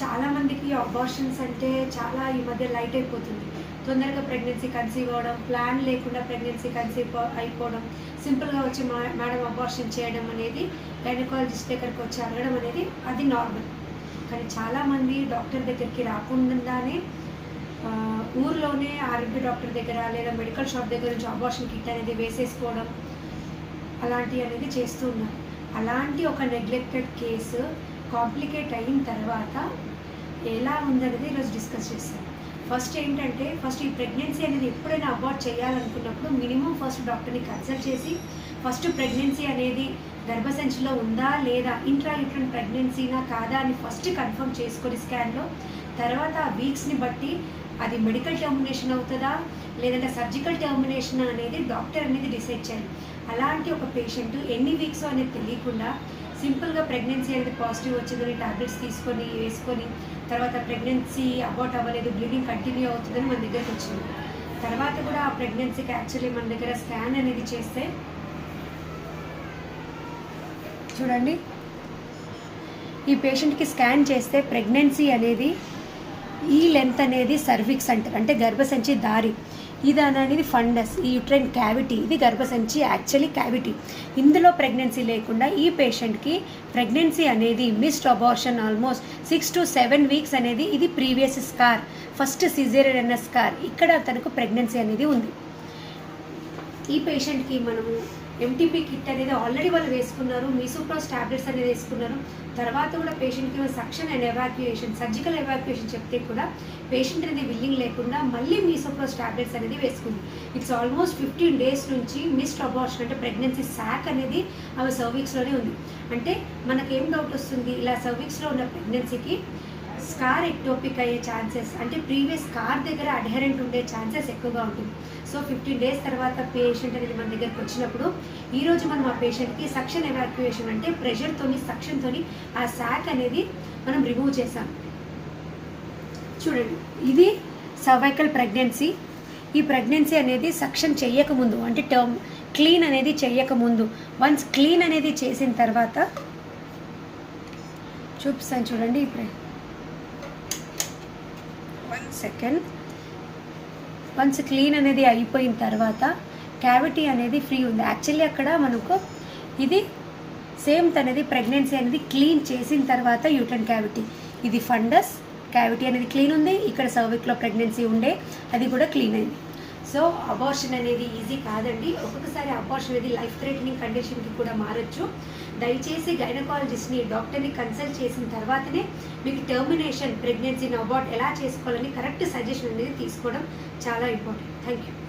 చాలామందికి అబార్షన్స్ అంటే చాలా ఈ మధ్య లైట్ అయిపోతుంది. తొందరగా ప్రెగ్నెన్సీ కన్సీవ్ అవ్వడం, ప్లాన్ లేకుండా ప్రెగ్నెన్సీ కన్సీవ్ అయిపోవడం, సింపుల్గా వచ్చి మేడం అబార్షన్ చేయడం అనేది గైనకాలజిస్ట్ దగ్గరికి వచ్చి అడగడం అనేది అది నార్మల్. కానీ చాలామంది డాక్టర్ దగ్గరికి రాకుండానే ఊర్లోనే ఆరోగ్య డాక్టర్ దగ్గర లేదా మెడికల్ షాప్ దగ్గర నుంచి అబార్షన్ కిట్ అనేది వేసేసుకోవడం అలాంటివి అనేది చేస్తూ ఉన్నారు. అలాంటి ఒక నెగ్లెక్టెడ్ కేసు కాంప్లికేట్ అయిన తర్వాత ఎలా ఉందనేది ఈరోజు డిస్కస్ చేస్తాను. ఫస్ట్ ఏంటంటే ఈ ప్రెగ్నెన్సీ అనేది ఎప్పుడైనా అబార్ట్ చేయాలనుకున్నప్పుడు మినిమం ఫస్ట్ డాక్టర్ని కన్సల్ట్ చేసి ఫస్ట్ ప్రెగ్నెన్సీ అనేది గర్భసంచిలో ఉందా లేదా ఇంట్రాయూట్రైన్ ప్రెగ్నెన్సీనా కాదా అని ఫస్ట్ కన్ఫర్మ్ చేసుకొని స్కాన్లో, తర్వాత ఆ వీక్స్ని బట్టి అది మెడికల్ టర్మినేషన్ అవుతుందా లేదంటే సర్జికల్ టర్మినేషన్ అనేది డాక్టర్ అనేది డిసైడ్ చేయాలి. అలాంటి ఒక పేషెంట్ ఎన్ని వీక్స్ అనేది తెలియకుండా సింపుల్గా ప్రెగ్నెన్సీ అనేది పాజిటివ్ వచ్చిందని టాబ్లెట్స్ తీసుకొని వేసుకొని తర్వాత ప్రెగ్నెన్సీ అబార్ట్ అవ్వలేదు, బ్లీడింగ్ కంటిన్యూ అవుతుందని మన దగ్గరకు వచ్చింది. తర్వాత కూడా ఆ ప్రెగ్నెన్సీకి యాక్చువల్లీ మన దగ్గర స్కాన్ అనేది చేస్తే చూడండి, ఈ పేషెంట్కి స్కాన్ చేస్తే ప్రెగ్నెన్సీ అనేది ఈ లెంత్ అనేది సర్విక్స్ అంటారు, అంటే గర్భసంచి దారి. ఇది అనేది ఫండస్, ఈ యూట్రైన్ క్యావిటీ, ఇది గర్భసంచి యాక్చువల్లీ క్యావిటీ. ఇందులో ప్రెగ్నెన్సీ లేకుండా ఈ పేషెంట్కి ప్రెగ్నెన్సీ అనేది missed abortion almost 6 to 7 weeks అనేది ఇది ప్రీవియస్ స్కార్, ఫస్ట్ సిజేరియన్ అన్న స్కార్, ఇక్కడ తనకు ప్రెగ్నెన్సీ అనేది ఉంది. ఈ పేషెంట్కి మనము ఎంటీపీ కిట్ అనేది ఆల్రెడీ వాళ్ళు వేసుకున్నారు, మీసోప్రోస్ టాబ్లెట్స్ అనేది వేసుకున్నారు. తర్వాత కూడా పేషెంట్కి suction and evacuation, surgical evacuation చెప్తే కూడా పేషెంట్ అనేది విల్లింగ్ లేకుండా మళ్ళీ మీసోప్రోస్ టాబ్లెట్స్ అనేది వేసుకుంది. ఇట్స్ ఆల్మోస్ట్ 15 days నుంచి మిస్డ్ అబార్షన్ అంటే ప్రెగ్నెన్సీ శాక్ అనేది ఆమె సర్వీక్స్లోనే ఉంది. అంటే మనకేం డౌట్ వస్తుంది, ఇలా సర్వీక్స్లో ఉన్న ప్రెగ్నెన్సీకి స్కార్ ఎక్టోపిక్ అయ్యే ఛాన్సెస్, అంటే ప్రీవియస్ స్కార్ దగ్గర అడ్హెరెంట్ ఉండే ఛాన్సెస్ ఎక్కువగా ఉంటుంది. సో 15 days తర్వాత పేషెంట్ అనేది మన దగ్గరకు వచ్చినప్పుడు ఈరోజు మనం ఆ పేషెంట్కి సక్షన్ ఎవాక్యుయేషన్ అంటే ప్రెషర్తోని సక్షన్తోని ఆ శాక్ అనేది మనం రిమూవ్ చేసాం. చూడండి, ఇది సర్వైకల్ ప్రెగ్నెన్సీ. ఈ ప్రెగ్నెన్సీ అనేది సక్షన్ చెయ్యకముందు అంటే క్లీన్ అనేది చెయ్యకముందు, వన్స్ క్లీన్ అనేది చేసిన తర్వాత చూపిస్తాను చూడండి. ఇప్పుడు 1 second. వన్స్ క్లీన్ అనేది అయిపోయిన తర్వాత క్యావిటీ అనేది ఫ్రీ ఉంది. యాక్చువల్లీ అక్కడ మనకు ఇది సేమ్ తనది ప్రెగ్నెన్సీ అనేది క్లీన్ చేసిన తర్వాత యూట్రైన్ క్యావిటీ, ఇది ఫండస్ క్యావిటీ అనేది క్లీన్ ఉంది. ఇక్కడ సర్విక్లో ప్రెగ్నెన్సీ ఉండే అది కూడా క్లీన్ అయింది. సో అబార్షన్ అనేది ఈజీ కాదండి. ఒక్కొక్కసారి అబార్షన్ అనేది లైఫ్ థ్రెటనింగ్ కండిషన్కి కూడా మారచ్చు. దయచేసి గైనకాలజిస్ట్ని డాక్టర్ని కన్సల్ట్ చేసిన తర్వాతనే మీకు టర్మినేషన్ ప్రెగ్నెన్సీని అబార్ట్ ఎలా చేసుకోవాలని కరెక్ట్ సజెషన్ అనేది తీసుకోవడం చాలా ఇంపార్టెంట్. Thank you.